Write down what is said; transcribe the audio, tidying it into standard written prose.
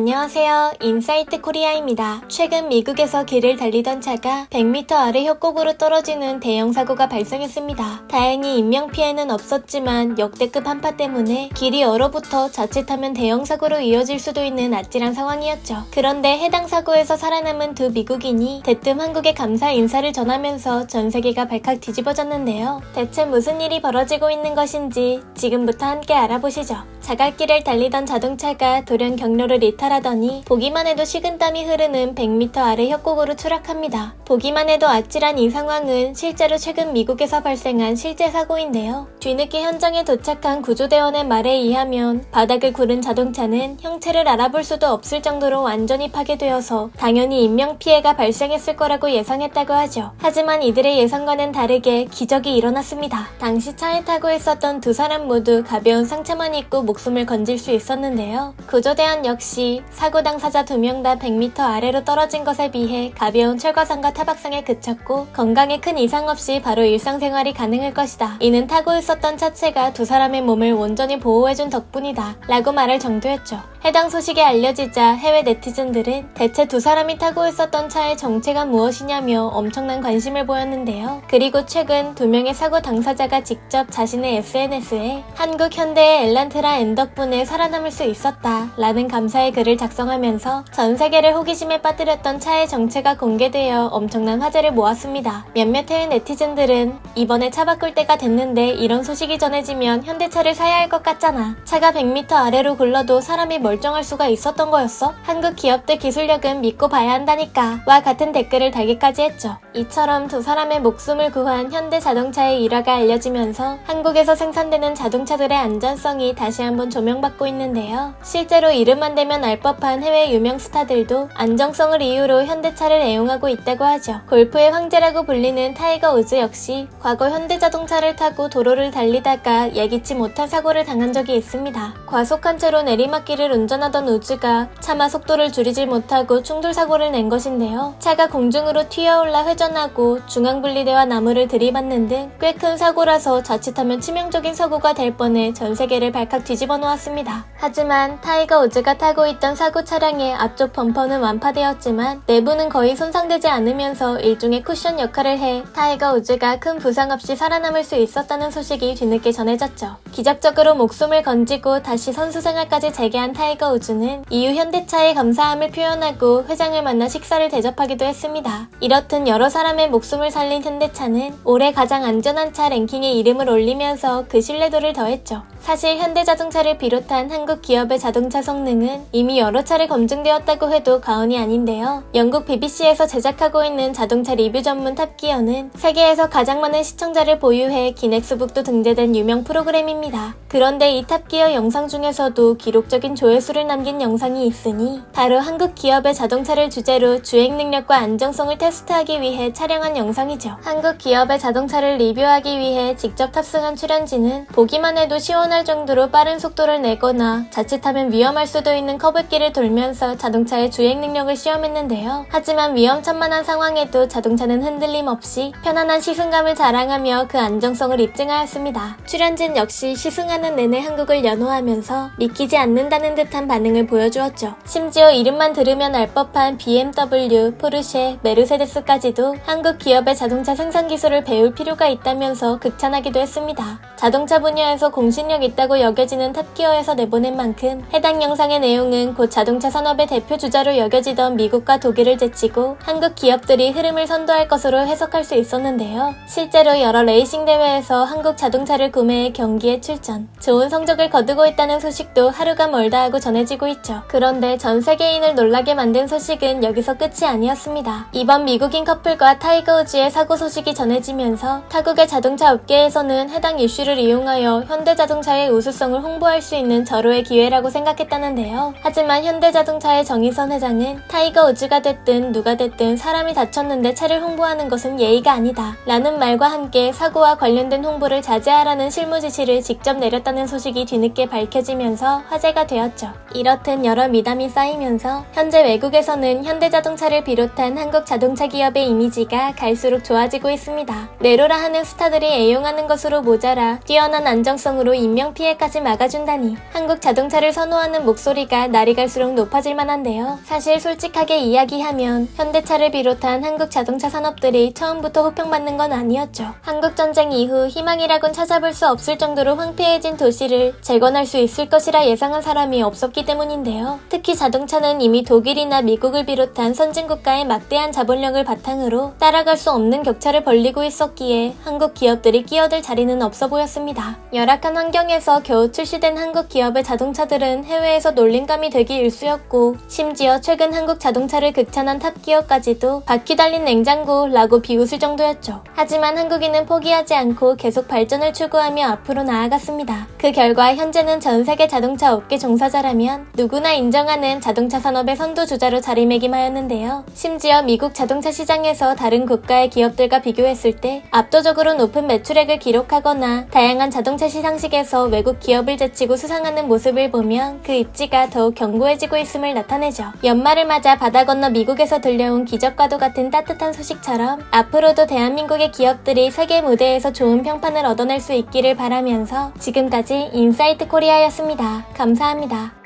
안녕하세요. 인사이트 코리아입니다. 최근 미국에서 길을 달리던 차가 100m 아래 협곡으로 떨어지는 대형 사고가 발생했습니다. 다행히 인명피해는 없었지만 역대급 한파 때문에 길이 얼어붙어 자칫하면 대형 사고로 이어질 수도 있는 아찔한 상황이었죠. 그런데 해당 사고에서 살아남은 두 미국인이 대뜸 한국에 감사 인사를 전하면서 전 세계가 발칵 뒤집어졌는데요. 대체 무슨 일이 벌어지고 있는 것인지 지금부터 함께 알아보시죠. 자갈길을 달리던 자동차가 돌연 경로를 이탈하더니 보기만 해도 식은땀이 흐르는 100m 아래 협곡으로 추락합니다. 보기만 해도 아찔한 이 상황은 실제로 최근 미국에서 발생한 실제 사고인데요. 뒤늦게 현장에 도착한 구조대원의 말에 의하면 바닥을 구른 자동차는 형체를 알아볼 수도 없을 정도로 완전히 파괴되어서 당연히 인명피해가 발생했을 거라고 예상했다고 하죠. 하지만 이들의 예상과는 다르게 기적이 일어났습니다. 당시 차에 타고 있었던 두 사람 모두 가벼운 상처만 입고 목숨을 건질 수 있었는데요. 구조대원 역시 사고 당사자 2명 다 100m 아래로 떨어진 것에 비해 가벼운 철거상과 타박상에 그쳤고 건강에 큰 이상 없이 바로 일상생활이 가능할 것이다. 이는 타고 있었던 차체가 두 사람의 몸을 온전히 보호해준 덕분이다 라고 말할 정도였죠. 해당 소식이 알려지자 해외 네티즌들은 대체 두 사람이 타고 있었던 차의 정체가 무엇이냐며 엄청난 관심을 보였는데요. 그리고 최근 2명의 사고 당사자가 직접 자신의 SNS에 한국 현대의 엘란트라 N 덕분에 살아남을 수 있었다 라는 감사의 글을 작성하면서 전 세계를 호기심에 빠뜨렸던 차의 정체가 공개되어 엄청난 화제를 모았습니다. 몇몇 해외 네티즌들은 이번에 차 바꿀 때가 됐는데 이런 소식이 전해지면 현대차를 사야 할 것 같잖아. 차가 100m 아래로 굴러도 사람이 멀쩡할 수가 있었던 거였어? 한국 기업들 기술력은 믿고 봐야 한다니까 와 같은 댓글을 달기까지 했죠. 이처럼 두 사람의 목숨을 구한 현대자동차의 일화가 알려지면서 한국에서 생산되는 자동차들의 안전성이 다시 한번 조명받고 있는데요. 실제로 이름만 대면 알 법한 해외 유명 스타들도 안정성을 이유로 현대차를 애용하고 있다고 하죠. 골프의 황제라고 불리는 타이거 우즈 역시 과거 현대자동차를 타고 도로를 달리다가 예기치 못한 사고를 당한 적이 있습니다. 과속한 채로 내리막길을 운전하던 우즈가 차마 속도를 줄이질 못하고 충돌사고를 낸 것인데요. 차가 공중으로 튀어올라 회전하고 중앙분리대와 나무를 들이받는 등 꽤 큰 사고라서 자칫하면 치명적인 사고가 될 뻔해 전 세계를 발칵 뒤집어 놓았습니다. 하지만 타이거 우즈가 타고 있던 사고 차량의 앞쪽 범퍼는 완파되었지만 내부는 거의 손상되지 않으면서 일종의 쿠션 역할을 해 타이거 우즈가 큰 부상 없이 살아남을 수 있었다는 소식이 뒤늦게 전해졌죠. 기적적으로 목숨을 건지고 다시 선수 생활까지 재개한 타이거 우즈는 이후 현대차에 감사함을 표현하고 회장을 만나 식사를 대접하기도 했습니다. 이렇듯 여러 사람의 목숨을 살린 현대차는 올해 가장 안전한 차 랭킹에 이름을 올리면서 그 신뢰도를 더했죠. 사실 현대자동차를 비롯한 한국 기업의 자동차 성능은 이미 여러 차례 검증되었다고 해도 과언이 아닌데요. 영국 BBC에서 제작하고 있는 자동차 리뷰 전문 탑기어는 세계에서 가장 많은 시청자를 보유해 기네스북도 등재된 유명 프로그램입니다. 그런데 이 탑기어 영상 중에서도 기록적인 조회수를 남긴 영상이 있으니 바로 한국 기업의 자동차를 주제로 주행 능력과 안정성을 테스트하기 위해 촬영한 영상이죠. 한국 기업의 자동차를 리뷰하기 위해 직접 탑승한 출연진은 보기만 해도 시원할 정도로 빠른 속도를 내거나 자칫하면 위험할 수도 있는 커브길을 돌면서 자동차의 주행 능력을 시험했는데요. 하지만 위험천만한 상황에도 자동차는 흔들림 없이 편안한 시승감을 자랑하며 그 안정성을 입증하였습니다. 출연진 역시 시승하는 내내 한국을 연호하면서 믿기지 않는다는 듯한 반응을 보여주었죠. 심지어 이름만 들으면 알 법한 BMW, 포르쉐, 메르세데스까지도 한국 기업의 자동차 생산 기술을 배울 필요가 있다면서 극찬하기도 했습니다. 자동차 분야에서 공신력 있다고 여겨지는 탑기어에서 내보낸 만큼 해당 영상의 내용은 곧 자동차 산업의 대표 주자로 여겨지던 미국과 독일을 제치고 한국 기업들이 흐름을 선도할 것으로 해석할 수 있었는데요. 실제로 여러 레이싱 대회에서 한국 자동차를 구매해 경기에 출전, 좋은 성적을 거두고 있다는 소식도 하루가 멀다 하고 전해지고 있죠. 그런데 전 세계인을 놀라게 만든 소식은 여기서 끝이 아니었습니다. 이번 미국인 커플과 타이거 우즈의 사고 소식이 전해지면서 타국의 자동차 업계에서는 해당 이슈를 이용하여 현대자동차의 우수성을 홍보할 수 있는 절호의 기회라고 생각했다는데요. 하지만 현대자동차의 정의선 회장은 타이거 우즈가 됐든 누가 됐든 사람이 다쳤는데 차를 홍보하는 것은 예의가 아니다 라는 말과 함께 사고와 관련된 홍보를 자제하라는 실무 지시를 직접 내렸다는 소식이 뒤늦게 밝혀지면서 화제가 되었죠. 이렇듯 여러 미담이 쌓이면서 현재 외국에서는 현대자동차를 비롯한 한국 자동차 기업의 이미지가 갈수록 좋아지고 있습니다. 내로라 하는 스타들이 애용하는 것으로 모자라 뿐만 뛰어난 안정성으로 인명피해까지 막아준다니 한국 자동차를 선호하는 목소리가 날이 갈수록 높아질 만한데요. 사실 솔직하게 이야기하면 현대차를 비롯한 한국 자동차 산업들이 처음부터 호평받는 건 아니었죠. 한국전쟁 이후 희망이라곤 찾아볼 수 없을 정도로 황폐해진 도시를 재건할 수 있을 것이라 예상한 사람이 없었기 때문인데요. 특히 자동차는 이미 독일이나 미국을 비롯한 선진국가의 막대한 자본력을 바탕으로 따라갈 수 없는 격차를 벌리고 있었기에 한국 기업들이 끼어들 자리는 없어 보였습니다. 열악한 환경에서 겨우 출시된 한국 기업의 자동차들은 해외에서 놀림감이 되기 일쑤였고 심지어 최근 한국 자동차를 극찬한 탑기어까지도 바퀴 달린 냉장고라고 비웃을 정도였죠. 하지만 한국인은 포기하지 않고 계속 발전을 추구하며 앞으로 나아갔습니다. 그 결과 현재는 전 세계 자동차 업계 종사자라면 누구나 인정하는 자동차 산업의 선두주자로 자리매김하였는데요. 심지어 미국 자동차 시장에서 다른 국가의 기업들과 비교했을 때 압도적으로 높은 매출액을 기록하거나 다양한 자동차 시상식에서 외국 기업을 제치고 수상하는 모습을 보면 그 입지가 더욱 견고해지고 있음을 나타내죠. 연말을 맞아 바다 건너 미국에서 들려온 기적과도 같은 따뜻한 소식처럼 앞으로도 대한민국의 기업들이 세계 무대에서 좋은 평판을 얻어낼 수 있기를 바라면서 지금까지 인사이트 코리아였습니다. 감사합니다.